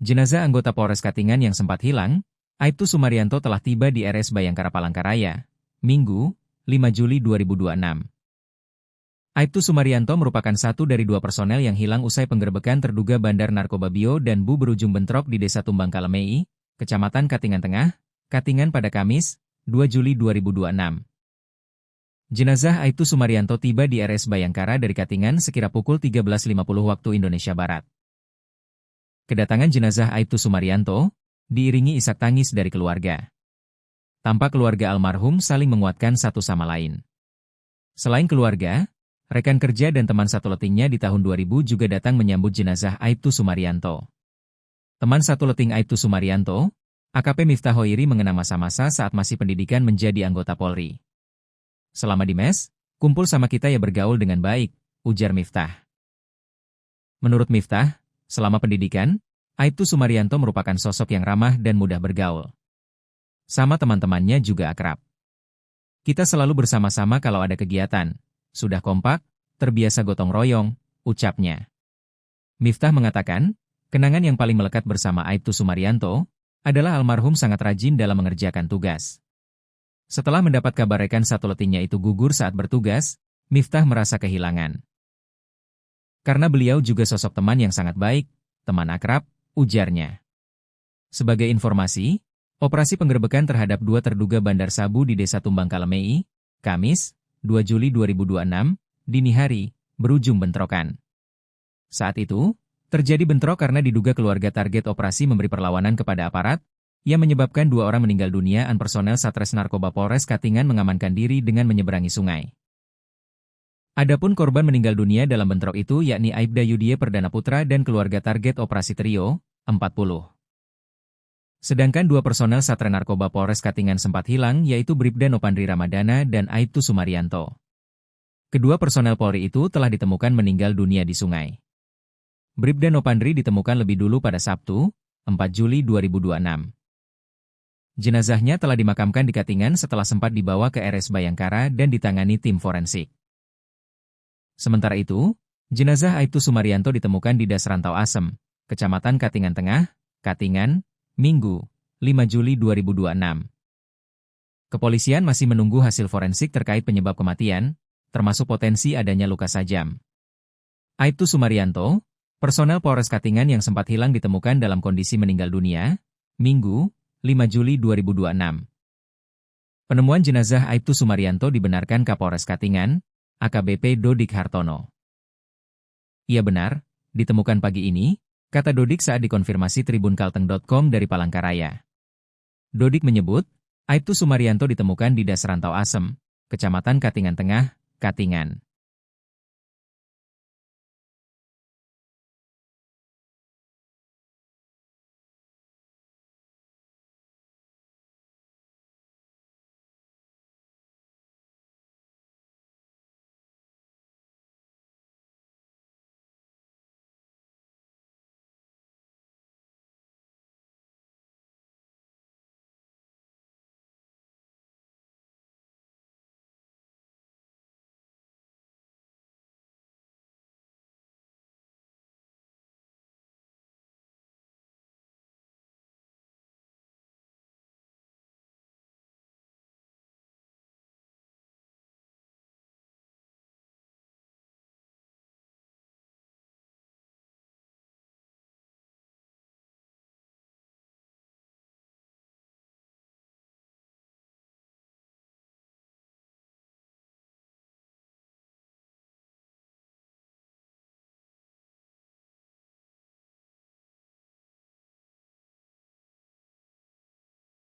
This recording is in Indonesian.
Jenazah anggota Polres Katingan yang sempat hilang, Aibtu Sumaryanto telah tiba di RS Bayangkara Palangkaraya, Minggu, 5 Juli 2026. Aibtu Sumaryanto merupakan satu dari dua personel yang hilang usai penggerbekan terduga bandar narkoba bio dan bu berujung bentrok di Desa Tumbang Kalemei, Kecamatan Katingan Tengah, Katingan pada Kamis, 2 Juli 2026. Jenazah Aibtu Sumaryanto tiba di RS Bayangkara dari Katingan sekira pukul 13.50 waktu Indonesia Barat. Kedatangan jenazah Aibtu Sumaryanto diiringi isak tangis dari keluarga. Tampak keluarga almarhum saling menguatkan satu sama lain. Selain keluarga, rekan kerja dan teman satu letingnya di tahun 2000 juga datang menyambut jenazah Aibtu Sumaryanto. Teman satu leting Aibtu Sumaryanto, AKP Miftah Hoiri mengenang masa-masa saat masih pendidikan menjadi anggota Polri. Selama di mes, kumpul sama kita ya bergaul dengan baik, ujar Miftah. Menurut Miftah, selama pendidikan, Aibtu Sumaryanto merupakan sosok yang ramah dan mudah bergaul. Sama teman-temannya juga akrab. Kita selalu bersama-sama kalau ada kegiatan. Sudah kompak, terbiasa gotong royong, ucapnya. Miftah mengatakan, kenangan yang paling melekat bersama Aibtu Sumaryanto adalah almarhum sangat rajin dalam mengerjakan tugas. Setelah mendapat kabar rekan satu letingnya itu gugur saat bertugas, Miftah merasa kehilangan. Karena beliau juga sosok teman yang sangat baik, teman akrab, ujarnya. Sebagai informasi, operasi penggerbekan terhadap dua terduga bandar sabu di Desa Tumbang Kalemei, Kamis, 2 Juli 2026, dini hari, berujung bentrokan. Saat itu, terjadi bentrok karena diduga keluarga target operasi memberi perlawanan kepada aparat, yang menyebabkan dua orang meninggal dunia dan personel Satres Narkoba Polres Katingan mengamankan diri dengan menyeberangi sungai. Adapun korban meninggal dunia dalam bentrok itu yakni Aibda Yudie Perdana Putra dan keluarga target operasi Trio, 40. Sedangkan dua personel Satres Narkoba Polres Katingan sempat hilang yaitu Bribda Nopandri Ramadana dan Aibtu Sumaryanto. Kedua personel Polri itu telah ditemukan meninggal dunia di sungai. Bribda Nopandri ditemukan lebih dulu pada Sabtu, 4 Juli 2026. Jenazahnya telah dimakamkan di Katingan setelah sempat dibawa ke RS Bayangkara dan ditangani tim forensik. Sementara itu, jenazah Aibtu Sumaryanto ditemukan di Das Rantau Asem, Kecamatan Katingan Tengah, Katingan, Minggu, 5 Juli 2026. Kepolisian masih menunggu hasil forensik terkait penyebab kematian, termasuk potensi adanya luka sajam. Aibtu Sumaryanto, personel Polres Katingan yang sempat hilang ditemukan dalam kondisi meninggal dunia, Minggu, 5 Juli 2026. Penemuan jenazah Aibtu Sumaryanto dibenarkan Kapolres Katingan, AKBP Dodik Hartono. Iya benar, ditemukan pagi ini, kata Dodik saat dikonfirmasi tribunkalteng.com dari Palangkaraya. Dodik menyebut, Aibtu Sumaryanto ditemukan di Das Rantau Asem, Kecamatan Katingan Tengah, Katingan.